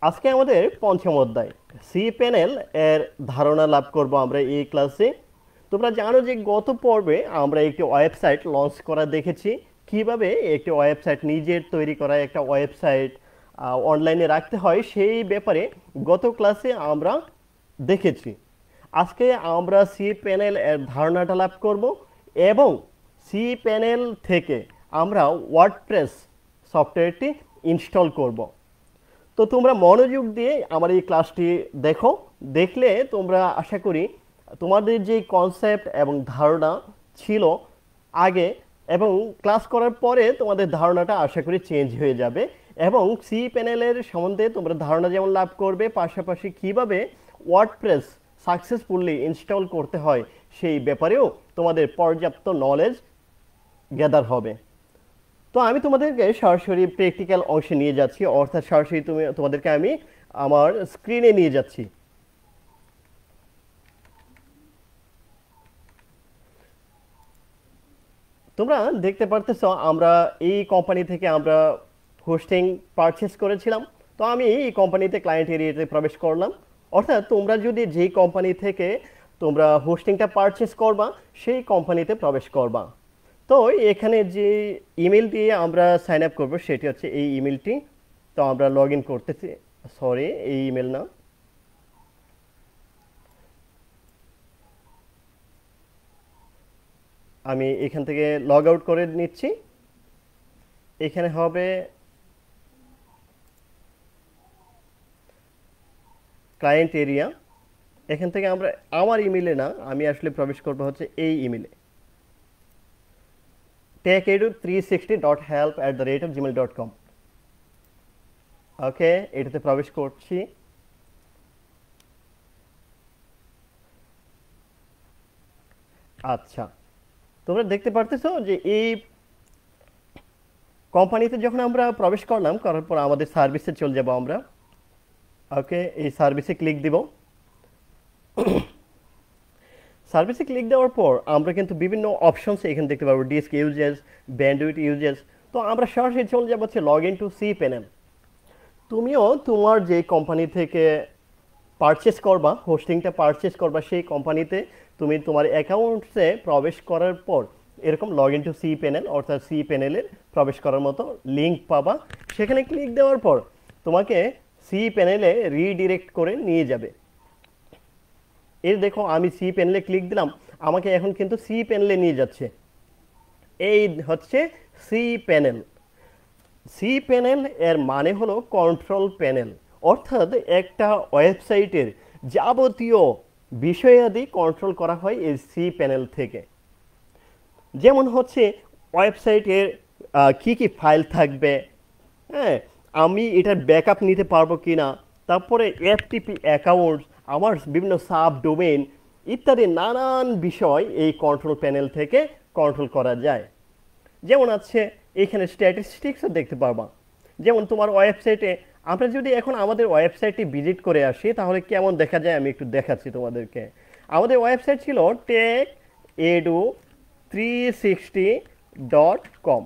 আজকে আমাদের পঞ্চম অধ্যায় সি প্যানেল এর ধারণা লাভ করব আমরা এই ক্লাসে। তোমরা জানো যে গত পর্বে আমরা একটি ওয়েবসাইট লঞ্চ করা দেখেছি, কিভাবে একটি ওয়েবসাইট নিজের তৈরি করা একটা ওয়েবসাইট অনলাইনে রাখতে হয় সেই ব্যাপারে গত ক্লাসে আমরা দেখেছি। আজকে আমরা সি প্যানেল এর ধারণাটা লাভ করব এবং সি প্যানেল থেকে আমরা ওয়ার্ডপ্রেস সফটওয়্যারটি ইনস্টল করব। তো তোমরা মনোযোগ দিয়ে আমার এই ক্লাসটি দেখো, দেখলে তোমরা আশা করি তোমাদের যে কনসেপ্ট এবং ধারণা ছিল আগে এবং ক্লাস করার পরে তোমাদের ধারণাটা আশা করি চেঞ্জ হয়ে যাবে এবং সি প্যানেলের সম্বন্ধে তোমরা ধারণা যেমন লাভ করবে, পাশাপাশি কিভাবে ওয়ার্ডপ্রেস সাকসেসফুলি ইনস্টল করতে হয় সেই ব্যাপারেও তোমাদের পর্যাপ্ত নলেজ গ্যাদার হবে। তো আমি তোমাদেরকে সরাসরি প্র্যাকটিক্যাল অংশে নিয়ে যাচ্ছি, অর্থাৎ সরাসরি তোমাদেরকে আমি আমার স্ক্রিনে নিয়ে যাচ্ছি। তোমরা দেখতে পারতেছ আমরা এই কোম্পানি থেকে আমরা হোস্টিং পারচেস করেছিলাম। তো আমি এই কোম্পানিতে ক্লায়েন্ট এরিয়াতে প্রবেশ করলাম, অর্থাৎ তোমরা যদি যেই কোম্পানি থেকে তোমরা হোস্টিংটা পারচেস করবা সেই কোম্পানিতে প্রবেশ করবা। তো এখানে যে ইমেল দিয়ে আমরা সাইন আপ করবো সেটি হচ্ছে এই ইমেলটি। তো আমরা লগ ইন করতেছি, সরি এই ইমেল না, আমি এখান থেকে লগ আউট করে নিচ্ছি। এখানে হবে ক্লায়েন্ট এরিয়া, এখান থেকে আমরা আমার ইমেলে না, আমি আসলে প্রবেশ করবো হচ্ছে এই ইমেলে techedu360.help@gmail.com। ওকে, এটাতে প্রবেশ করছি। আচ্ছা, তোমরা দেখতে পারতেছো যে এই কোম্পানিতে যখন আমরা প্রবেশ করলাম, করার পর আমাদের সার্ভিসে চলে যাব আমরা। ওকে, এই সার্ভিসে ক্লিক দিব। সার্ভিসে ক্লিক দেওয়ার পর আমরা কিন্তু বিভিন্ন অপশনস এখানে দেখতে পারবো, ডিস্ক ইউজেস, ব্যান্ডউইথ ইউজেস। তো আমরা সরাসরি চলে যাবো হচ্ছে log in to C panel. তুমিও তোমার যে কোম্পানি থেকে পারচেস করবা, হোস্টিংটা পারচেস করবা, সেই কোম্পানিতে তুমি তোমার অ্যাকাউন্টসে প্রবেশ করার পর এরকম log in to C panel অর্থাৎ সি প্যানেলের প্রবেশ করার মতো লিঙ্ক পাবা। সেখানে ক্লিক দেওয়ার পর তোমাকে সি প্যানেলে রিডিরেক্ট করে নিয়ে যাবে। এর দেখো আমি সি প্যানেলে ক্লিক দিলাম, আমাকে এখন কিন্তু সি প্যানেলে নিয়ে যাচ্ছে। এই হচ্ছে সি প্যানেল। সি প্যানেল এর মানে হলো কন্ট্রোল প্যানেল, অর্থাৎ একটা ওয়েবসাইটের যাবতীয় বিষয়াদি কন্ট্রোল করা হয় এই সি প্যানেল থেকে। যেমন হচ্ছে ওয়েবসাইটের কি কি ফাইল থাকবে, হ্যাঁ, আমি এটার ব্যাকআপ নিতে পারবো কি না, তারপরে এফটিপি অ্যাকাউন্ট, আমার বিভিন্ন সাব ডোমেইন ইত্যাদি নানান বিষয় এই কন্ট্রোল প্যানেল থেকে কন্ট্রোল করা যায়। যেমন আছে এখানে স্ট্যাটিস্টিক্সও দেখতে পারবা। যেমন তোমার ওয়েবসাইটে আমরা যদি এখন আমাদের ওয়েবসাইটটি ভিজিট করে আসি তাহলে কেমন দেখা যায় আমি একটু দেখাচ্ছি তোমাদেরকে। আমাদের ওয়েবসাইট ছিল techedu360.com,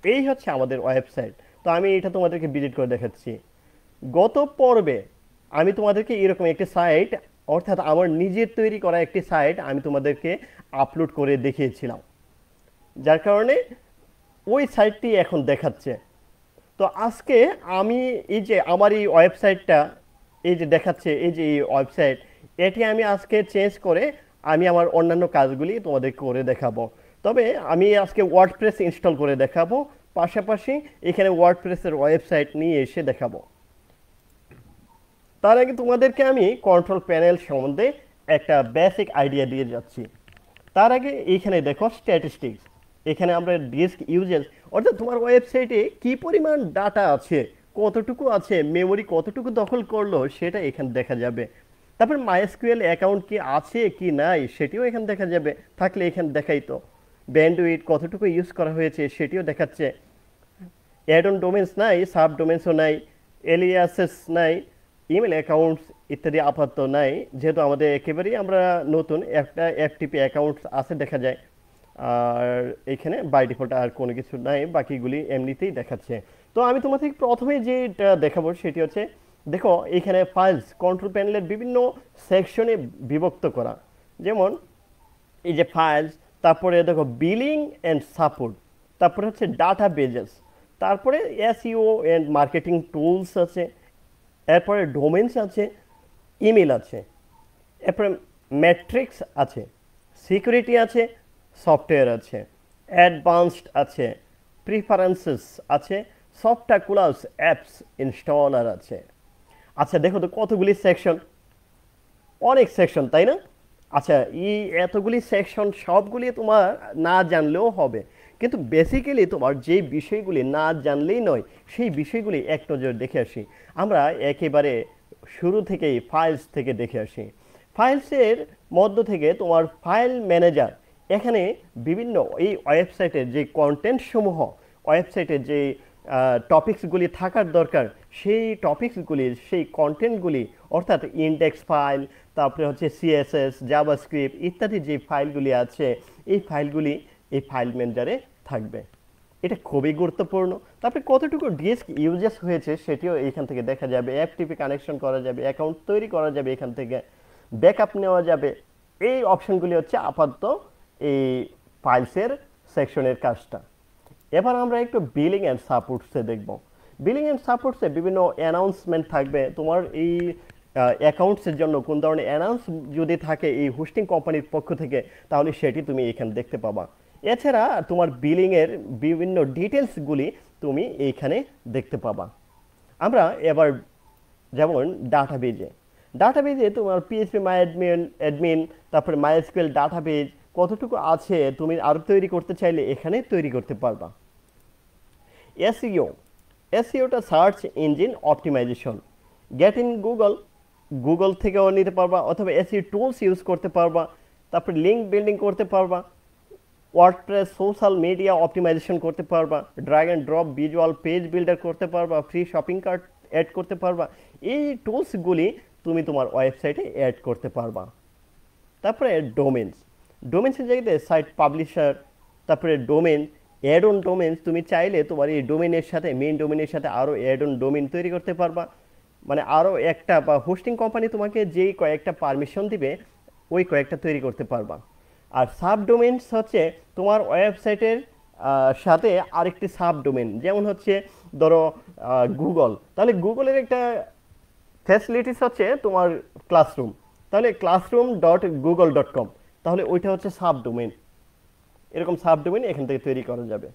এই হচ্ছে আমাদের ওয়েবসাইট। তো আমি এটা তোমাদেরকে ভিজিট করে দেখাচ্ছি। গত পর্বে আমি তোমাদেরকে এরকম একটি সাইট, অর্থাৎ আমার নিজের তৈরি করা একটি সাইট আমি তোমাদেরকে আপলোড করে দেখিয়েছিলাম, যার কারণে ওই সাইটটি এখন দেখাচ্ছে। তো আজকে আমি এই যে আমার এই ওয়েবসাইটটা এই যে দেখাচ্ছে, এই যে এই ওয়েবসাইট, এটি আমি আজকে চেঞ্জ করে আমি আমার অন্যান্য কাজগুলি তোমাদের করে দেখাবো। তবে আমি আজকে ওয়ার্ডপ্রেস ইনস্টল করে দেখাবো, পাশাপাশি এখানে ওয়ার্ডপ্রেসের ওয়েবসাইট নিয়ে এসে দেখাবো। তার আগে তোমাদেরকে আমি কন্ট্রোল প্যানেল সম্বন্ধে একটা বেসিক আইডিয়া দিয়ে যাচ্ছি। তার আগে এইখানে দেখো স্ট্যাটিস্টিক্স, এখানে আমরা ডিস্ক ইউজেস অর্থাৎ তোমার ওয়েবসাইটে কি পরিমাণ ডাটা আছে, কতটুকু আছে, মেমোরি কতটুকু দখল করলো সেটা এখানে দেখা যাবে। তারপর মাইএসকিউএল অ্যাকাউন্ট কি আছে কি নাই সেটিও এখানে দেখা যাবে, থাকলে এখানে দেখাই তো। ব্যান্ডউইথ কতটুকু ইউজ করা হয়েছে সেটিও দেখাচ্ছে। অ্যাড অন ডোমেন্স নাই, সাব ডোমেন্সও নাই, এলিয়াসেস নাই, ইমেল অ্যাকাউন্টস ইত্যাদি আপাতত নাই, যেহেতু আমাদের একেবারেই আমরা নতুন, একটা এফটিপি অ্যাকাউন্ট আছে দেখা যায়। আর এখানে বাই ডিফল্ট আর কোনো কিছু নাই, বাকিগুলি এমনিতেই দেখাচ্ছে। তো আমি তোমাদের প্রথমে যেটা দেখাবো সেটি হচ্ছে দেখো এখানে ফাইলস কন্ট্রোল প্যানেলের বিভিন্ন সেকশনে বিভক্ত করা, যেমন এই যে ফাইলস, তারপরে দেখো বিলিং অ্যান্ড সাপোর্ট, তারপরে হচ্ছে ডাটা বেজেস, তারপরে এসইও অ্যান্ড মার্কেটিং টুলস আছে, এরপরে ডোমেন্স আছে, ইমেল আছে, এরপরে ম্যাট্রিক্স আছে, সিকিউরিটি আছে, সফটওয়্যার আছে, অ্যাডভান্সড আছে, প্রিফারেন্সেস আছে, সফটওয়্যার ক্লাস অ্যাপস ইনস্টলার আছে। আচ্ছা দেখো তো কতগুলি সেকশন, অনেক সেকশন তাই না? আচ্ছা এই এতগুলি সেকশন সবগুলি তোমার না জানলেও হবে, কিন্তু বেসিক্যালি তোমার যে বিষয়গুলি না জানলেই নয় সেই বিষয়গুলি এক নজর দেখে আসি। আমরা একেবারে শুরু থেকেই ফাইলস থেকে দেখে আসি। ফাইলসের মধ্য থেকে তোমার ফাইল ম্যানেজার, এখানে বিভিন্ন এই ওয়েবসাইটের যে কন্টেন্ট সমূহ, ওয়েবসাইটের যে টপিকসগুলি থাকার দরকার সেই টপিকসগুলির সেই কন্টেন্টগুলি, অর্থাৎ ইন্ডেক্স ফাইল, তারপরে হচ্ছে সিএসএস, জাভাস্ক্রিপ্ট ইত্যাদি যে ফাইলগুলি আছে এই ফাইলগুলি এই ফাইল ম্যানেজারে থাকবে। এটা খুবই গুরুত্বপূর্ণ। তারপরে কতটুকু ডিস্ক ইউজেস হয়েছে সেটিও এইখান থেকে দেখা যাবে, এফটিপি কানেকশন করা যাবে, অ্যাকাউন্ট তৈরি করা যাবে, এখান থেকে ব্যাকআপ নেওয়া যাবে। এই অপশনগুলি হচ্ছে আপাতত এই ফাইলসের সেকশনের কাজটা। এবার আমরা একটু বিলিং অ্যান্ড সাপোর্টসে দেখব। বিলিং অ্যান্ড সাপোর্টসে বিভিন্ন অ্যানাউন্সমেন্ট থাকবে। তোমার এই অ্যাকাউন্টসের জন্য কোন ধরনের অ্যানাউন্স যদি থাকে এই হোস্টিং কোম্পানির পক্ষ থেকে, তাহলে সেটি তুমি এখানে দেখতে পাবা। এছাড়া তোমার বিলিংয়ের বিভিন্ন ডিটেলসগুলি তুমি এইখানে দেখতে পাবা। আমরা এবার যেমন ডাটাবেজে তোমার পিএইচপি মাই অ্যাডমিন, তারপরে মাইএসকিউএল ডাটাবেজ কতটুকু আছে তুমি আরও তৈরি করতে চাইলে এখানে তৈরি করতে পারবা। এসইও, এসইওটা search engine optimization, get in Google থেকেও নিতে পারবা, অথবা এসইও টুলস ইউজ করতে পারবা, তারপরে লিঙ্ক বিল্ডিং করতে পারবা, ওয়ার্ডপ্রেস সোশ্যাল মিডিয়া অপটিমাইজেশন করতে পারবা, drag and drop visual page builder করতে পারবা, ফ্রি শপিং কার্ট অ্যাড করতে পারবা। এই টুলসগুলি তুমি তোমার ওয়েবসাইটে অ্যাড করতে পারবা। তারপরে ডোমেন্সের জায়গাতে সাইট পাবলিশার, তারপরে ডোমেন, অ্যাড অন ডোমেন্স, তুমি চাইলে তোমার এই ডোমেনের সাথে মেইন ডোমেনের সাথে আরও অ্যাড অন ডোমেন তৈরি করতে পারবা। মানে আরও একটা বা হোস্টিং কোম্পানি তোমাকে যেই কয়েকটা পারমিশন দিবে ওই কয়েকটা তৈরি করতে পারবা। আর সাব ডোমেন্স হচ্ছে তোমার ওয়েবসাইটের সাথে আরেকটি সাব ডোমেন, যেমন হচ্ছে ধরো গুগল, তাহলে গুগলের একটা ফ্যাসিলিটিস হচ্ছে তোমার ক্লাসরুম, তাহলে classroom.google.com, তাহলে ওইটা হচ্ছে সাব ডোমেন। এরকম সাব ডোমেন এখান থেকে তৈরি করা যাবে।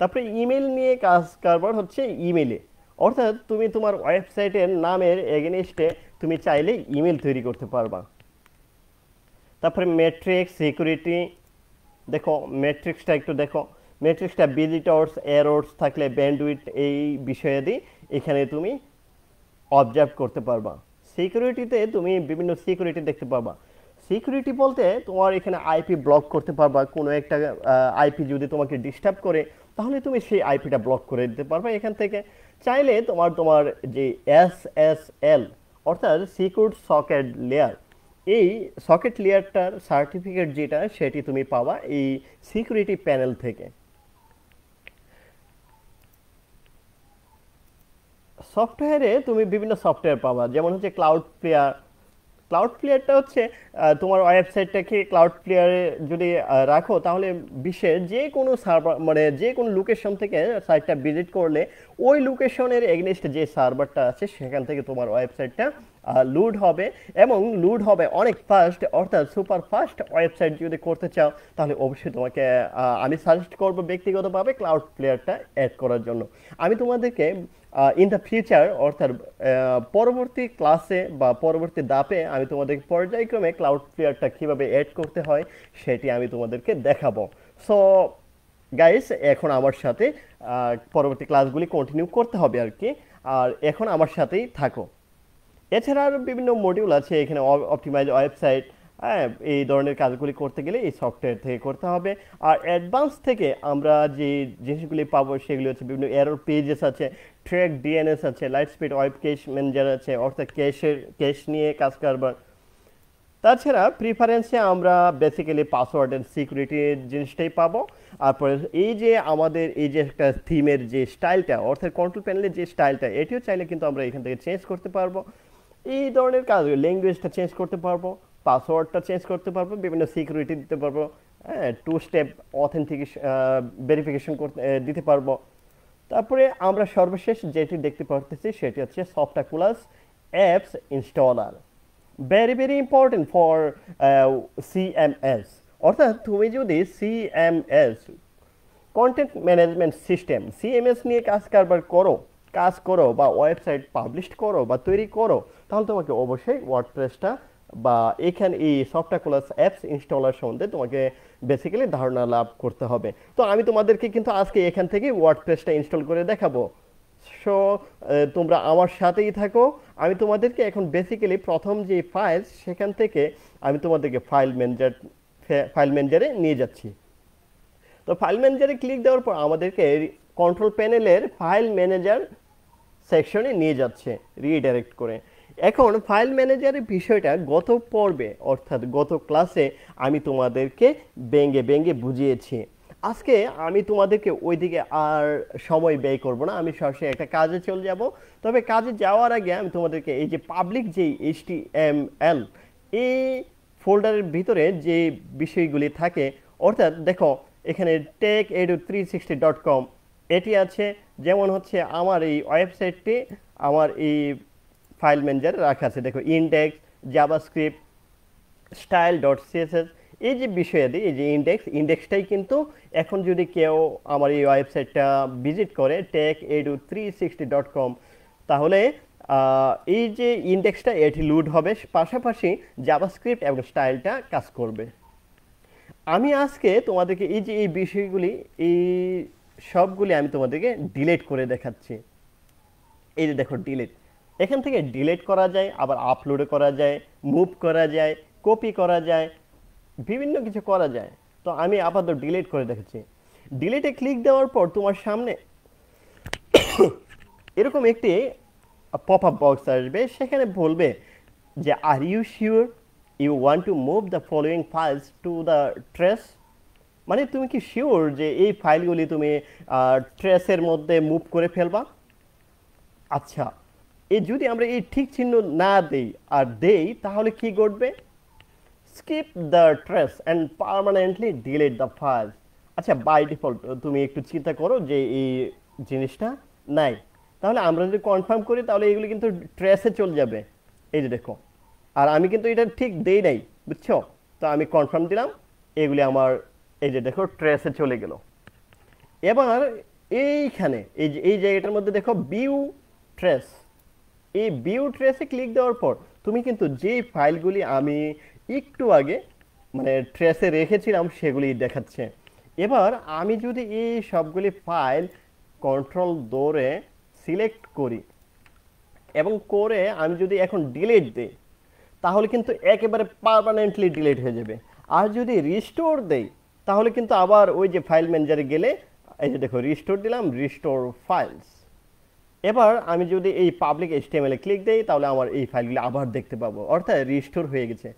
তারপরে ইমেল নিয়ে কাজ কারবার হচ্ছে ইমেলে, অর্থাৎ তুমি তোমার ওয়েবসাইটের নামের এগেনস্টে তুমি চাইলে ইমেল তৈরি করতে পারবা। তারপরে ম্যাট্রিক্স সিকিউরিটি, দেখো ম্যাট্রিক্সটা একটু দেখো, ম্যাট্রিক্সটা ভিজিটর্স এরর্স থাকলে ব্যান্ডউইথ এই বিষয়াদি এখানে তুমি অবজার্ভ করতে পারবা। সিকিউরিটিতে তুমি বিভিন্ন সিকিউরিটি দেখতে পারবা। সিকিউরিটি বলতে তোমার এখানে আইপি ব্লক করতে পারবা, কোনো একটা আইপি যদি তোমাকে ডিস্টার্ব করে তাহলে তুমি সেই আইপিটা ব্লক করে দিতে পারবা এখান থেকে। চাইলে তোমার তোমার যে এসএসএল অর্থাৎ সিকিউর সকেট লেয়ার, এই সকেট লেয়ারটার সার্টিফিকেট যেটা সেটি তুমি পাবা এই সিকিউরিটি প্যানেল থেকে। সফটওয়্যারে তুমি বিভিন্ন সফটওয়্যার পাবা, যেমন হচ্ছে ক্লাউডফ্লেয়ারটা হচ্ছে তোমার ওয়েবসাইটটাকে ক্লাউডফ্লেয়ারে যদি রাখো তাহলে বিশ্বের যে কোনো সার্ভার মানে যে কোনো লোকেশন থেকে সাইটটা ভিজিট করলে ওই লোকেশনের এগেনস্ট যে সার্ভারটা আছে সেখান থেকে তোমার ওয়েবসাইটটা লোড হবে, এবং লোড হবে অনেক ফাস্ট, অর্থাৎ সুপার ফাস্ট ওয়েবসাইট যদি করতে চাও তাহলে অবশ্যই তোমাকে আমি সাজেস্ট করবো ব্যক্তিগতভাবে ক্লাউডফ্লেয়ারটা অ্যাড করার জন্য। আমি তোমাদেরকে ইন দ্য ফিউচার অর্থাৎ পরবর্তী ক্লাসে বা পরবর্তী ধাপে আমি তোমাদের পর্যায়ক্রমে ক্লাউডফ্লেয়ারটা কীভাবে অ্যাড করতে হয় সেটি আমি তোমাদেরকে দেখাবো। সো গাইস, এখন আমার সাথে পরবর্তী ক্লাসগুলি কন্টিনিউ করতে হবে আর কি, আর এখন আমার সাথেই থাকো। এছাড়া আরও বিভিন্ন মডিউল আছে এখানে, অপটিমাইজ ওয়েবসাইট, হ্যাঁ এই ধরনের কাজগুলি করতে গেলে এই সফটওয়্যার থেকে করতে হবে। আর অ্যাডভান্স থেকে আমরা যে জিনিসগুলি পাবো সেগুলি হচ্ছে বিভিন্ন এরর পেজেস আছে, ট্র্যাক ডিএনএস আছে, light speed web cash manager আছে, অর্থাৎ ক্যাশ নিয়ে কাজ কারবার। তাছাড়া প্রিফারেন্সে আমরা বেসিক্যালি পাসওয়ার্ড এন্ড সিকিউরিটির জিনিসটাই পাবো। তারপরে এই যে আমাদের এই যে একটা থিমের যে স্টাইলটা, অর্থাৎ কন্ট্রোল প্যানেলের যে স্টাইলটা, এটিও চাইলে কিন্তু আমরা এখান থেকে চেঞ্জ করতে পারবো। এই ধরনের কাজ, ল্যাঙ্গুয়েজটা চেঞ্জ করতে পারবো, পাসওয়ার্ডটা চেঞ্জ করতে পারবো, বিভিন্ন সিকিউরিটি দিতে পারবো, হ্যাঁ, 2 স্টেপ অথেন্টিকেশন ভেরিফিকেশন করতে দিতে পারবো। তারপরে আমরা সর্বশেষ যেটি দেখতে পারতেছি সেটি হচ্ছে Softaculous apps installer, very very important for CMS. অর্থাৎ তুমি যদি CMS, content management system, CMS নিয়ে কাজ করো বা ওয়েবসাইট পাবলিশ করো বা তৈরি করো, তাহলে তোমাকে অবশ্যই ওয়ার্ডপ্রেসটা বা এখানে এই সফটাকুলাস অ্যাপস ইনস্টলার সম্বন্ধে তোমাকে বেসিক্যালি ধারণা লাভ করতে হবে। তো আমি তোমাদেরকে কিন্তু আজকে এখান থেকে ওয়ার্ডপ্রেসটা ইনস্টল করে দেখাবো। সো তোমরা আমার সাথেই থাকো। আমি তোমাদেরকে এখন বেসিক্যালি প্রথম যে ফাইল, সেখান থেকে আমি তোমাদেরকে ফাইল ম্যানেজারে নিয়ে যাচ্ছি। তো ফাইল ম্যানেজারে ক্লিক দেওয়ার পর আমাদেরকে কন্ট্রোল প্যানেলের ফাইল ম্যানেজার সেকশনে নিয়ে যাচ্ছে রিডাইরেক্ট করে। এখন ফাইল ম্যানেজারের বিষয়টা গত পর্বে অর্থাৎ গত ক্লাসে আমি তোমাদেরকে ব্যঙ্গে বুঝিয়েছি। আজকে আমি তোমাদেরকে ওইদিকে আর সময় ব্যয় করব না, আমি সরাসরি একটা কাজে চলে যাব। তবে কাজে যাওয়ার আগে আমি তোমাদেরকে এই যে পাবলিক যেই HTML, এই ফোল্ডারের ভিতরে যে বিষয়গুলি থাকে, অর্থাৎ দেখো এখানে techedu360.com এটি আছে। যেমন হচ্ছে আমার এই ওয়েবসাইটটি আমার এই ফাইল ম্যানেজারে রাখা আছে। দেখো ইন্ডেক্স, জাভাস্ক্রিপ্ট, style.css, এই যে বিষয়াদি, এই যে ইন্ডেক্সটাই কিন্তু এখন যদি কেউ আমার এই ওয়েবসাইটটা ভিজিট করে techedu360.com, তাহলে এই যে ইন্ডেক্সটা এটি লোড হবে, পাশাপাশি জাভাস্ক্রিপ্ট এবং স্টাইলটা কাজ করবে। আমি আজকে তোমাদেরকে এই যে এই বিষয়গুলি, এই সবগুলি আমি তোমাদেরকে ডিলিট করে দেখাচ্ছি। এই যে দেখো ডিলিট, এখান থেকে ডিলিট করা যায়, আবার আপলোড করা যায়, মুভ করা যায়, কপি করা যায়, বিভিন্ন কিছু করা যায়। তো আমি আপাতত ডিলিট করে দেখাচ্ছি। ডিলিটে ক্লিক দেওয়ার পর তোমার সামনে এরকম একটি পপ আপ বক্স আসবে, সেখানে বলবে যে are you sure you want to move the following files to the trash, মানে তুমি কি শিওর যে এই ফাইলগুলি তুমি ট্রেসের মধ্যে মুভ করে ফেলবা? আচ্ছা, যদি আমরা এই ঠিক চিহ্ন না দেই আর দেই, তাহলে কি ঘটবে? Skip the trace and permanently delete the file. আচ্ছা, বাই ডিফল্ট তুমি একটু চিন্তা করো যে এই জিনিসটা নাই, তাহলে আমরা যদি কনফার্ম করি তাহলে এগুলি কিন্তু ট্রেসে চলে যাবে। এই যে দেখো, আর আমি কিন্তু এটা ঠিক দেই নাই, বুঝছো? তো আমি কনফার্ম দিলাম, এগুলি আমার এই যে দেখো ট্রেসে চলে গেল। এবার এইখানে এই জায়গাটার মধ্যে দেখো ভিউ ট্রেস, এই ভিউ ট্রেসে ক্লিক দেওয়ার পর তুমি কিন্তু যেই ফাইলগুলি আমি একটু আগে মানে ট্রেসে রেখেছিলাম সেগুলি দেখাচ্ছে। এবার আমি যদি এই সবগুলি ফাইল কন্ট্রোল ধরে সিলেক্ট করি এবং করে আমি যদি এখন ডিলিট দিই, তাহলে কিন্তু একেবারে পার্মানেন্টলি ডিলিট হয়ে যাবে। আর যদি রিস্টোর দেই, তাহলে কিন্তু আবার ওই যে ফাইল ম্যানেজারে গেলে এই যে দেখো রিস্টোর দিলাম, রিস্টোর ফাইলস। এবার আমি যদি এই পাবলিক HTML-এ ক্লিক দেই, তাহলে আমার এই ফাইলগুলো আবার দেখতে পাবো, অর্থাৎ রিস্টোর হয়ে গেছে।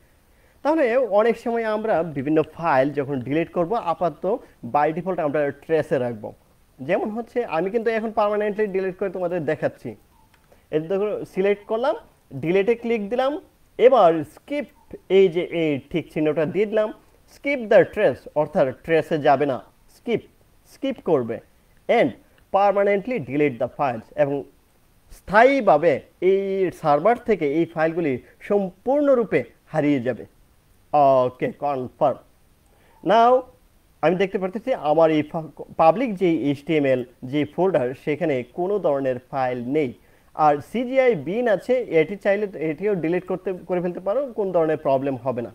তাহলে অনেক সময় আমরা বিভিন্ন ফাইল যখন ডিলিট করব, আপাতত বাই ডিফল্ট আমরা ট্রেসে রাখবো। যেমন হচ্ছে আমি কিন্তু এখন পার্মানেন্টলি ডিলিট করে তোমাদের দেখাচ্ছি। এই দেখো সিলেক্ট করলাম, ডিলিটে ক্লিক দিলাম, এবার স্কিপ, এই যে এই ঠিক চিহ্নটা দিয়ে দিলাম, স্কিপ দ্য ট্রেস, অর্থাৎ ট্রেসে যাবে না, স্কিপ করবে, and permanently delete the files, এবং স্থায়ীভাবে এই সার্ভার থেকে এই ফাইলগুলি সম্পূর্ণরূপে হারিয়ে যাবে। ওকে, কনফার্ম। নাও আমি দেখতে পাচ্ছি আমার এই পাবলিক যে HTML যে ফোল্ডার, সেখানে কোনো ধরনের ফাইল নেই। আর CGI বিন আছে, এটি চাইলে এটিও ডিলিট করে ফেলতে পারো, কোন ধরনের প্রবলেম হবে না।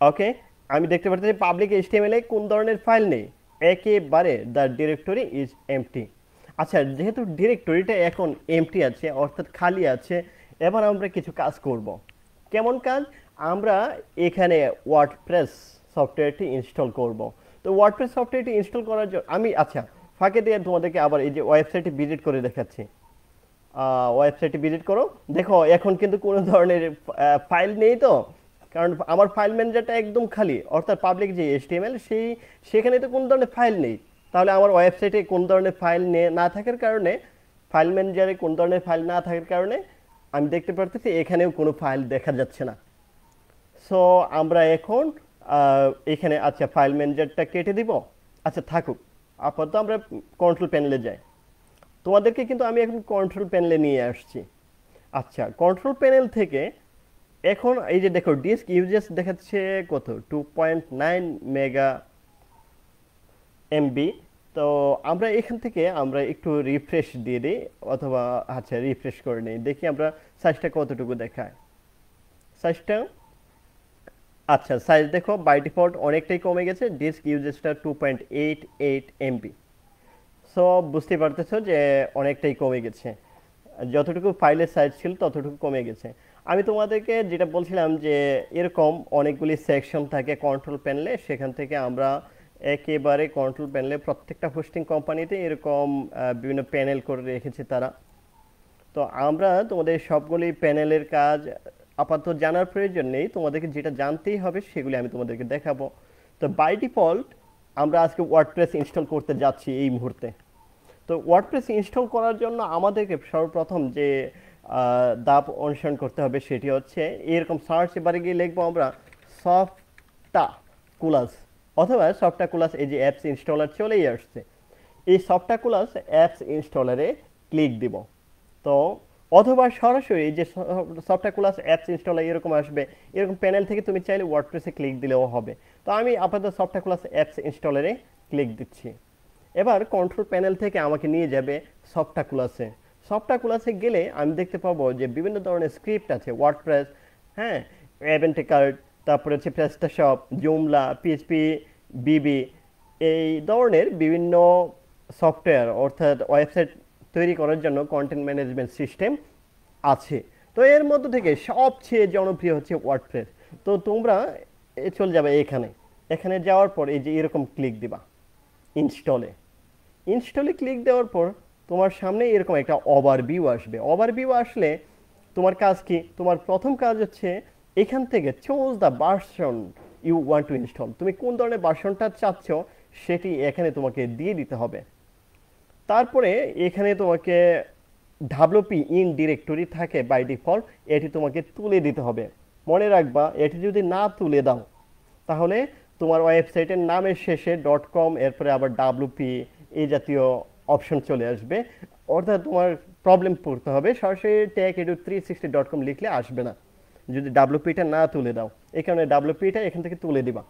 ওকে, আমি দেখতে পাচ্ছি পাবলিক HTML-এ কোন ধরনের ফাইল নেই, একেবারে দ্য ডিরেক্টরি ইজ এমটি। আচ্ছা, যেহেতু ডিরেক্টরিটা এখন এমটি আছে, অর্থাৎ খালি আছে, এবার আমরা কিছু কাজ করব। কেমন কাজ? আমরা এখানে ওয়ার্ডপ্রেস সফটওয়্যারটি ইনস্টল করব। তো ওয়ার্ডপ্রেস সফটওয়্যারটি ইনস্টল করার জন্য আমি ফাঁকে দিয়ে তোমাদেরকে আবার এই যে ওয়েবসাইটটি ভিজিট করে দেখাচ্ছি। ওয়েবসাইটে ভিজিট করো। দেখো এখন কিন্তু কোনো ধরনের ফাইল নেই, তো কারণ আমার ফাইল ম্যানেজারটা একদম খালি, অর্থাৎ পাবলিক যে HTML সেখানে তো কোনো ধরনের ফাইল নেই। তাহলে আমার ওয়েবসাইটে কোন ধরনের ফাইল না থাকার কারণে, ফাইল ম্যানেজারে কোন ধরনের ফাইল না থাকার কারণে আমি দেখতে পারতেছি এখানেও কোনো ফাইল দেখা যাচ্ছে না। সো আমরা এখন এখানে আচ্ছা ফাইল ম্যানেজারটা কেটে দিব। আচ্ছা থাকুক, আপাতত আমরা কন্ট্রোল প্যানেলে যাই। তোমাদেরকে কিন্তু আমি এখন কন্ট্রোল প্যানেলে নিয়ে আসছি। আচ্ছা কন্ট্রোল প্যানেল থেকে এখন এই যে দেখো ডিস্ক ইউজেস দেখাচ্ছে কত 2.9 মেগা এমবি। তো আমরা এখান থেকে আমরা একটু রিফ্রেশ দিয়ে দিই, অথবা আচ্ছা রিফ্রেশ করে নিই, দেখি আমরা সাইজটা কতটুকু দেখায়। সাইজটা আচ্ছা সাইজ দেখো বাই ডিফল্ট অনেকটাই কমে গেছে, ডিস্ক ইউজেসটা 2.88 এমবি। সো বুঝতে পারতেছো যে অনেকটাই কমে গেছে, যতটুকু ফাইলের সাইজ ছিল ততটুকু কমে গেছে। আমি তোমাদেরকে যেটা বলছিলাম যে এরকম অনেকগুলি সেকশন থাকে কন্ট্রোল প্যানেলে, সেখান থেকে আমরা একেবারে কন্ট্রোল প্যানেলে প্রত্যেকটা হোস্টিং কোম্পানিতে এরকম বিভিন্ন প্যানেল করে রেখেছে তারা। তো আমরা তোমাদের সবগুলি প্যানেলের কাজ আপাতত জানার প্রয়োজন নেই, তোমাদেরকে যেটা জানতেই হবে সেগুলি আমি তোমাদেরকে দেখাবো। তো বাই ডিফল্ট আমরা আজকে ওয়ার্ডপ্রেস ইনস্টল করতে যাচ্ছি এই মুহূর্তে। তো ওয়ার্ডপ্রেস ইনস্টল করার জন্য আমাদেরকে সর্বপ্রথম যে ধাপ অনুসরণ করতে হবে সেটি হচ্ছে এরকম সার্চ এবারে গিয়ে লিখবো আমরা সফটা কুলাস, অথবা সফটা কুলাস, এই যে অ্যাপস ইনস্টলার চলেই আসছে, এই সফটা কুলাস অ্যাপস ইনস্টলারে ক্লিক দিব। তো অথবা সরাসরি এই যে সফটা কুলাস অ্যাপস ইনস্টলার এরকম আসবে, এরকম প্যানেল থেকে তুমি চাইলে ওয়ার্ডপ্রেসে ক্লিক দিলেও হবে। তো আমি আপাতত সফটা কুলাস অ্যাপস ইনস্টলারে ক্লিক দিচ্ছি। এবার কন্ট্রোল প্যানেল থেকে আমাকে নিয়ে যাবে সফটা কুলাসে। সফটা কুলাসে গেলে আমি দেখতে পাবো যে বিভিন্ন ধরনের স্ক্রিপ্ট আছে, ওয়ার্ডপ্রেস, হ্যাঁ, এভেন্টে কার্ড, তারপরে হচ্ছে প্রেস্টাশপ, জুমলা, পিএইচপি, বিবি, এই ধরনের বিভিন্ন সফটওয়্যার, অর্থাৎ ওয়েবসাইট তৈরি করার জন্য কন্টেন্ট ম্যানেজমেন্ট সিস্টেম আছে। তো এর মধ্য থেকে সবচেয়ে জনপ্রিয় হচ্ছে ওয়ার্ডপ্রেস। তো তোমরা চলে যাবে এখানে, এখানে যাওয়ার পর এই যে এরকম ক্লিক দিবা ইনস্টলে। ইনস্টলে ক্লিক দেওয়ার পর তোমার সামনে এরকম একটা ওভারভিউ আসবে। ওভারভিউ আসলে তোমার কাজ কি? তোমার প্রথম কাজ হচ্ছে এখান থেকে choose the version you want to install, তুমি কোন ধরনের ভার্সনটা চাচ্ছ সেটি এখানে তোমাকে দিয়ে দিতে হবে। তারপরে এখানে তোমাকে ডাব্লিউপি ইন ডিরেক্টরি থাকে বাই ডিফল্ট, এটি তোমাকে তুলে দিতে হবে। মনে রাখবা এটি যদি না তুলে দাও তাহলে তোমার ওয়েবসাইটের নামের শেষে .com এরপরে আবার ডাব্লিউপি এই জাতীয় অপশন চলে আসবে, অর্থাৎ তোমার প্রবলেম পড়তে হবে। সরাসরি techedu360.com লিখলে আসবে না যদি ডাব্লিউপিটা না তুলে দাও, এই কারণে ডাব্লিউপিটা এখান থেকে তুলে দিবা।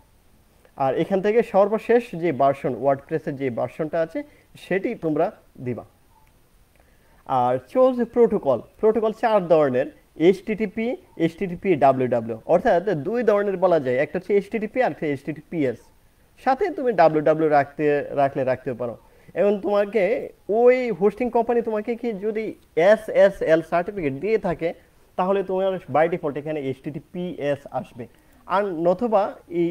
আর এখান থেকে সর্বশেষ যে ভার্সন, ওয়ার্ডপ্রেসের যে ভার্সনটা আছে সেটি তোমরা দিবা। আর চোজ প্রোটোকল, প্রোটোকল 4 ধরনের, এইচটিটিপি, এইচটিটিপি, ডাব্লিউডাব্লিউ, অর্থাৎ 2 ধরনের বলা যায়, একটা হচ্ছে এইচটিটিপি আর একটা এইচটিটিপিএস, সাথে তুমি ডাব্লিউডাব্লিউ রাখতে পারো। এবং তোমাকে ওই হোস্টিং কোম্পানি তোমাকে কি যদি এসএসএল সার্টিফিকেট দিয়ে থাকে তাহলে তোমার বাই ডিফল্ট এখানে এইচটিটিপিএস আসবে, আর নতুবা এই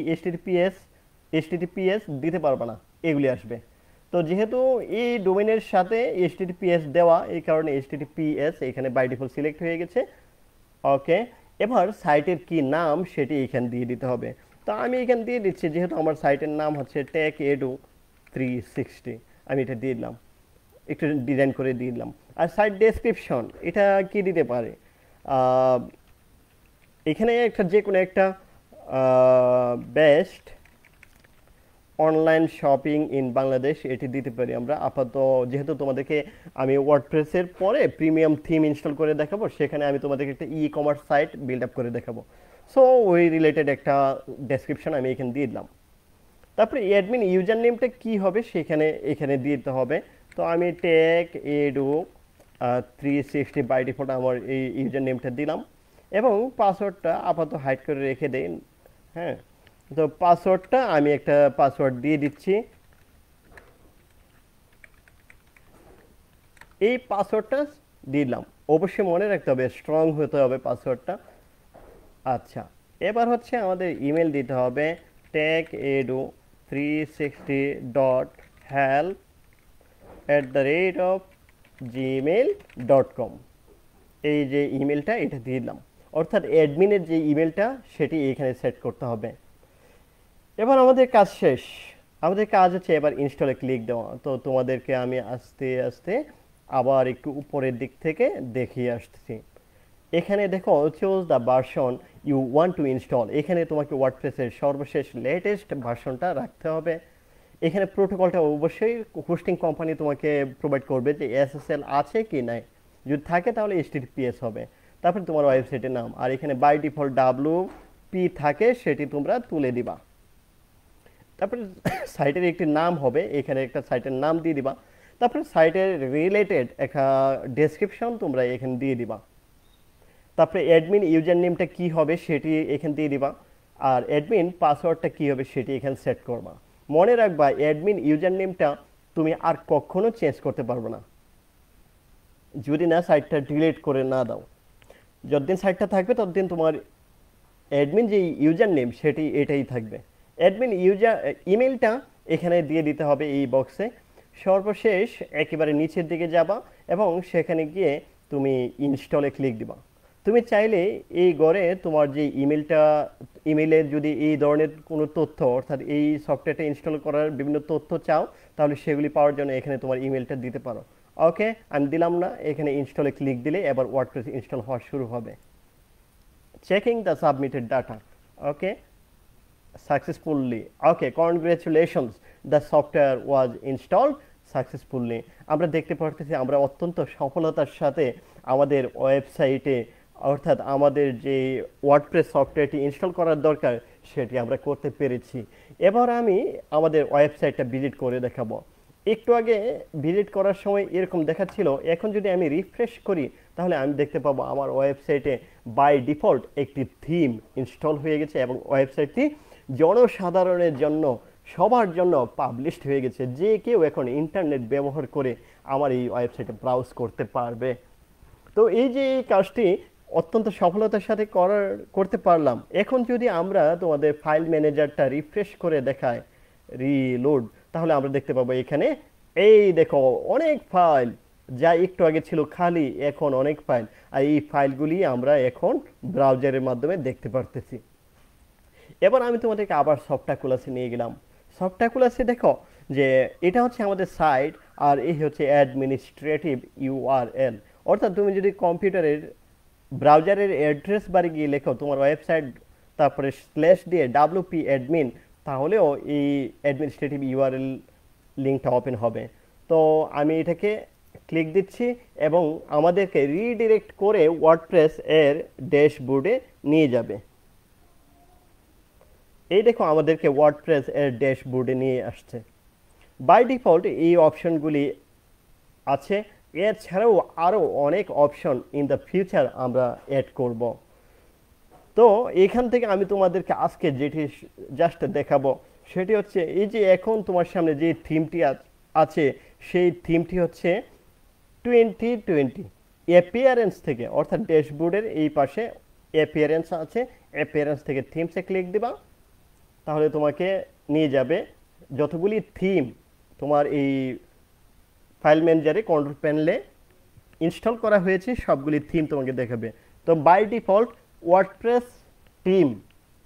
এইচটিটিপিএস দিতে পারবে না, এগুলি আসবে। তো যেহেতু এই ডোমেনের সাথে এইচটিটিপিএস দেওয়া, এই কারণে এইচটিটিপিএস এখানে বাই ডিফল্ট সিলেক্ট হয়ে গেছে। ওকে, এবার সাইটের কি নাম সেটি এখানে দিয়ে দিতে হবে। তো আমি এখানে দিয়ে দিচ্ছি, যেহেতু আমার সাইটের নাম হচ্ছে techedu360, আমি এটা দিয়ে দিলাম, একটু ডিজাইন করে দিয়ে দিলাম। আর সাইট ডেসক্রিপশন এটা কি দিতে পারে, এখানে একটা যে কোনো একটা best online shopping in Bangladesh এটি দিতে পারি আমরা আপাতত, যেহেতু তোমাদেরকে আমি ওয়ার্ডপ্রেসের পরে প্রিমিয়াম থিম ইনস্টল করে দেখাবো, সেখানে আমি তোমাদেরকে একটা e commerce site build up করে দেখাবো। সো ওই রিলেটেড একটা ডেসক্রিপশন আমি এখানে দিয়ে দিলাম। তারপরে অ্যাডমিন ইউজার নেমটা কী হবে সেখানে এখানে দিতে হবে। তো আমি techedu360 বাই ডিফল্ট আমার এই ইউজার নেমটা দিলাম, এবং পাসওয়ার্ডটা আপাতত হাইড করে রেখে দেন। হ্যাঁ, তো পাসওয়ার্ডটা আমি একটা পাসওয়ার্ড দিয়ে দিচ্ছি, এই পাসওয়ার্ডটা দিলাম। অবশ্যই মনে রাখতে হবে, স্ট্রং হতে হবে পাসওয়ার্ডটা। আচ্ছা, এবার হচ্ছে আমাদের ইমেল দিতে হবে techedu360.help@gmail.com। এই যে ইমেলটা এটা দিয়ে দিলাম, অর্থাৎ অ্যাডমিনের যে ইমেলটা সেটি এখানে সেট করতে হবে। এবার আমাদের কাজ শেষ। আমাদের কাজ হচ্ছে এবার ইনস্টলে ক্লিক দেওয়া। তো তোমাদেরকে আমি আস্তে আস্তে আবার একটু উপরের দিক থেকে দেখিয়ে আসতেছি। এখানে দেখো choose the version you want to install. এখানে তোমাকে ওয়ার্ডপ্রেসের সর্বশেষ লেটেস্ট ভার্সনটা রাখতে হবে। এখানে প্রোটোকলটা অবশ্যই হোস্টিং কোম্পানি তোমাকে প্রোভাইড করবে যে এসএসএল আছে কি নাই, যদি থাকে তাহলে এইচটিটিপিএস হবে। তারপরে তোমার ওয়েবসাইটের নাম, আর এখানে বাই ডিফল্ট ডাব্লিউপি থাকে সেটি তোমরা তুলে দিবা। তারপরে সাইটের একটি নাম হবে, এখানে একটা সাইটের নাম দিয়ে দিবা। তারপরে সাইটের রিলেটেড একটা ডেসক্রিপশন তোমরা এখানে দিয়ে দিবা। তারপরে অ্যাডমিন ইউজার নেমটা কী হবে সেটি এখানে দিয়ে দিবা, আর অ্যাডমিন পাসওয়ার্ডটা কী হবে সেটি এখানে সেট করবা। মনে রাখবা অ্যাডমিন ইউজার নেমটা তুমি আর কখনো চেঞ্জ করতে পারবে না যদি না সাইটটা ডিলিট করে না দাও। যতদিন সাইটটা থাকবে ততদিন তোমার অ্যাডমিন যে ইউজার নেম সেটি এটাই থাকবে। অ্যাডমিন ইউজার ইমেলটা এখানে দিয়ে দিতে হবে এই বক্সে। সর্বশেষ একেবারে নিচের দিকে যাবা এবং সেখানে গিয়ে তুমি ইনস্টলে ক্লিক দিবা। তুমি চাইলে এই ঘরে তোমার যে ইমেলে যদি এই ধরনের কোনো তথ্য, অর্থাৎ এই সফটওয়্যারটা ইনস্টল করার বিভিন্ন তথ্য চাও, তাহলে সেগুলি পাওয়ার জন্য এখানে তোমার ইমেলটা দিতে পারো। ওকে, আমি দিলাম না। এখানে ইনস্টলে ক্লিক দিলে এবার ওয়ার্ডপ্রেস ইনস্টল হওয়া শুরু হবে। Checking the submitted data. Okay, successfully. Okay, congratulations, the software was installed successfully. আমরা দেখতে পারতেছি আমরা অত্যন্ত সফলতার সাথে আমাদের ওয়েবসাইটে, অর্থাৎ আমাদের যে ওয়ার্ডপ্রেস সফটওয়্যারটি ইনস্টল করার দরকার সেটি আমরা করতে পেরেছি। এবার আমি আমাদের ওয়েবসাইটটা ভিজিট করে দেখাবো। একটু আগে ভিজিট করার সময় এরকম দেখাচ্ছিল, এখন যদি আমি রিফ্রেশ করি তাহলে আমি দেখতে পাবো আমার ওয়েবসাইটে বাই ডিফল্ট একটি থিম ইনস্টল হয়ে গেছে এবং ওয়েবসাইটটি জনসাধারণের জন্য, সবার জন্য পাবলিশড হয়ে গেছে। যে কেউ এখন ইন্টারনেট ব্যবহার করে আমার এই ওয়েবসাইটে ব্রাউজ করতে পারবে। তো এই যে এই কাজটি অত্যন্ত সফলতার সাথে করতে পারলাম। এখন যদি আমরা তোমাদের ফাইল ম্যানেজারটা রিফ্রেশ করে দেখাই, রিলোড, তাহলে আমরা দেখতে পাবো এখানে এই দেখো অনেক ফাইল, যা একটু আগে ছিল খালি এখন অনেক ফাইল, আর এই ফাইলগুলি আমরা এখন ব্রাউজারের মাধ্যমে দেখতে পারতেছি। এবার আমি তোমাদেরকে আবার সফটওয়্যার নিয়ে গেলাম। সফটওয়্যার দেখো যে এটা হচ্ছে আমাদের সাইট, আর এই হচ্ছে অ্যাডমিনিস্ট্রেটিভ ইউআরএল। অর্থাৎ তুমি যদি কম্পিউটারের ব্রাউজারের অ্যাড্রেস বারে গিয়ে লেখো তোমার ওয়েবসাইট, তারপরে স্ল্যাশ দিয়ে ডাব্লিউপি অ্যাডমিন, তাহলেও এই অ্যাডমিনিস্ট্রেটিভ ইউআরএল লিঙ্কটা ওপেন হবে। তো আমি এটাকে ক্লিক দিচ্ছি এবং আমাদেরকে রিডিরেক্ট করে ওয়ার্ডপ্রেস এর ড্যাশবোর্ডে নিয়ে যাবে। এই দেখো আমাদেরকে ওয়ার্ডপ্রেস এর ড্যাশবোর্ডে নিয়ে আসছে। বাই ডিফল্ট এই অপশনগুলি আছে, এছাড়াও আরও অনেক অপশন ইন দ্য ফিউচার আমরা অ্যাড করব। তো এখান থেকে আমি তোমাদেরকে আজকে যেটি জাস্ট দেখাবো সেটি হচ্ছে এই যে এখন তোমার সামনে যে থিমটি আছে, সেই থিমটি হচ্ছে 2020 অ্যাপিয়ারেন্স থেকে, অর্থাৎ ড্যাশবোর্ডের এই পাশে অ্যাপিয়ারেন্স আছে, অ্যাপিয়ারেন্স থেকে থিমসে ক্লিক দিবা, তাহলে তোমাকে নিয়ে যাবে যতগুলি থিম তোমার এই ফাইল ম্যানেজারে কন্ট্রোল প্যানেলে ইনস্টল করা হয়েছে সবগুলি থিম তোমাকে দেখাবে। তো বাই ডিফল্ট ওয়ার্ডপ্রেস টিম,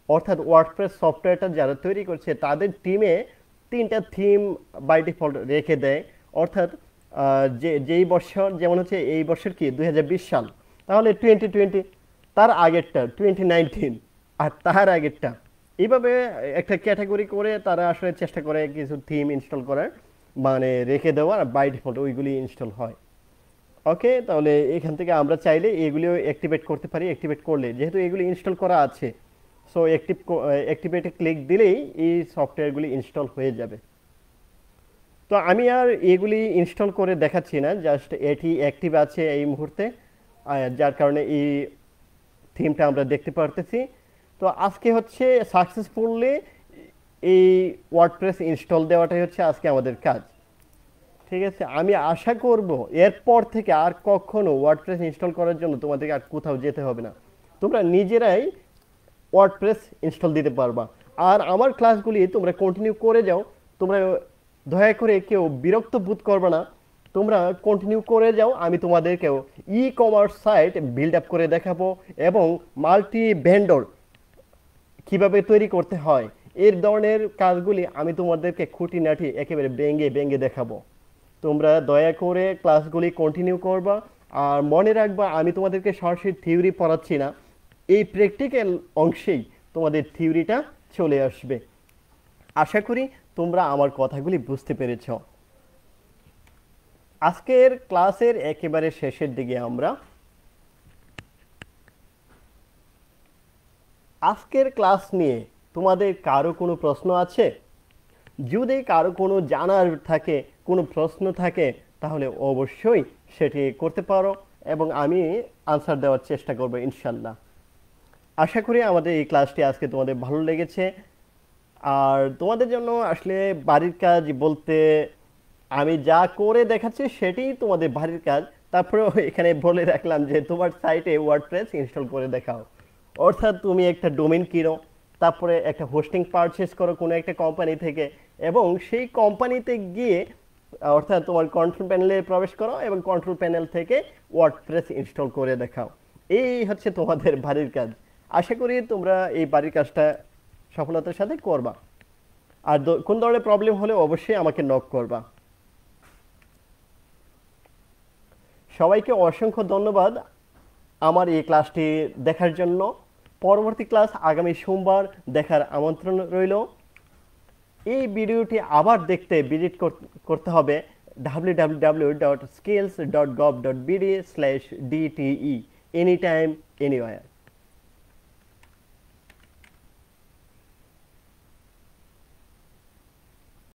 অর্থাৎ ওয়ার্ডপ্রেস সফটওয়্যারটা যারা তৈরি করছে তাদের টিমে 3টা থিম বাই ডিফল্ট রেখে দেয়। অর্থাৎ যেই বছর, যেমন হচ্ছে এই বছর কি 2020 সাল, তাহলে 2020, তার আগেরটা 2019, আর তার আগেরটা, এইভাবে একটা ক্যাটাগরি করে তারা আসলে চেষ্টা করে কিছু থিম ইনস্টল করার, মানে রেখে দেওয়ার, বাই ডিফল্ট ওইগুলি ইনস্টল হয়। ওকে, তাহলে এখান থেকে আমরা চাইলে এগুলিও অ্যাক্টিভেট করতে পারি। অ্যাক্টিভেট করলে যেহেতু এগুলি ইনস্টল করা আছে, সো অ্যাক্টিভেটে ক্লিক দিলেই এই সফটওয়্যারগুলি ইনস্টল হয়ে যাবে। তো আমি আর এগুলি ইনস্টল করে দেখাচ্ছি না, জাস্ট এটি অ্যাক্টিভ আছে এই মুহূর্তে, যার কারণে এই থিমটা আমরা দেখতে পারতেছি। তো আজকে হচ্ছে সাকসেসফুলি এই ওয়ার্ডপ্রেস ইনস্টল দেওয়াটাই হচ্ছে আজকে আমাদের কাজ। ঠিক আছে, আমি আশা করব এরপর থেকে আর কখনো ওয়ার্ডপ্রেস ইনস্টল করার জন্য তোমাদেরকে আর কোথাও যেতে হবে না, তোমরা নিজেরাই ওয়ার্ডপ্রেস ইনস্টল দিতে পারবা। আর আমার ক্লাসগুলি তোমরা কন্টিনিউ করে যাও, তোমরা দয়া করে কেউ বিরক্ত বোধ করবে না। তোমরা কন্টিনিউ করে যাও, আমি তোমাদেরকেও e commerce site build up করে দেখাবো এবং মাল্টি ভেন্ডর কিভাবে তৈরি করতে হয় এর ধরনের কাজগুলি আমি তোমাদেরকে খুঁটিনাটি একেবারে ভেঙে ভেঙে দেখাবো। তোমরা দয়া করে ক্লাসগুলি কন্টিনিউ করবা। আর মনে রাখবা, আমি তোমাদেরকে সরাসরি থিওরি পড়াচ্ছি না, এই প্র্যাকটিক্যাল অংশেই তোমাদের থিওরিটা চলে আসবে। আশা করি তোমরা আমার কথাগুলি বুঝতে পেরেছ। আজকের ক্লাসের একেবারে শেষের দিকে আমরা। আজকের ক্লাস নিয়ে তোমাদের কারো কোনো প্রশ্ন আছে? যদি কারো কোনো জানার থাকে, কোনো প্রশ্ন থাকে, তাহলে অবশ্যই সেটি করতে পারো এবং আমি আনসার দেওয়ার চেষ্টা করব ইনশাল্লাহ। আশা করি আমাদের এই ক্লাসটি আজকে তোমাদের ভালো লেগেছে। আর তোমাদের জন্য আসলে বাড়ির কাজ বলতে আমি যা করে দেখাচ্ছি সেটাই তোমাদের বাড়ির কাজ। তারপরেও এখানে বলে রাখলাম যে তোমার সাইটে ওয়ার্ডপ্রেস ইনস্টল করে দেখাও। অর্থাৎ তুমি একটা ডোমেইন কিনো, তারপরে একটা হোস্টিং পারচেস করো কোনো একটা কোম্পানি থেকে, এবং সেই কোম্পানিতে গিয়ে অর্থাৎ তোমার কন্ট্রোল প্যানেলে প্রবেশ করো এবং কন্ট্রোল প্যানেল থেকে ওয়ার্ডপ্রেস ইনস্টল করে দেখাও। এই হচ্ছে তোমাদের বাড়ির কাজ। আশা করি তোমরা এই বাড়ির কাজটা সফলতার সাথে করবা। আর কোন ধরনের প্রবলেম হলে অবশ্যই আমাকে নক করবা। সবাইকে অসংখ্য ধন্যবাদ আমার এই ক্লাসটি দেখার জন্য। পরবর্তী ক্লাস আগামী সোমবার দেখার আমন্ত্রণ রইল। এই ভিডিওটি আবার দেখতে ভিজিট করতে হবে www.skills.gov.bd/dte anytime anywhere।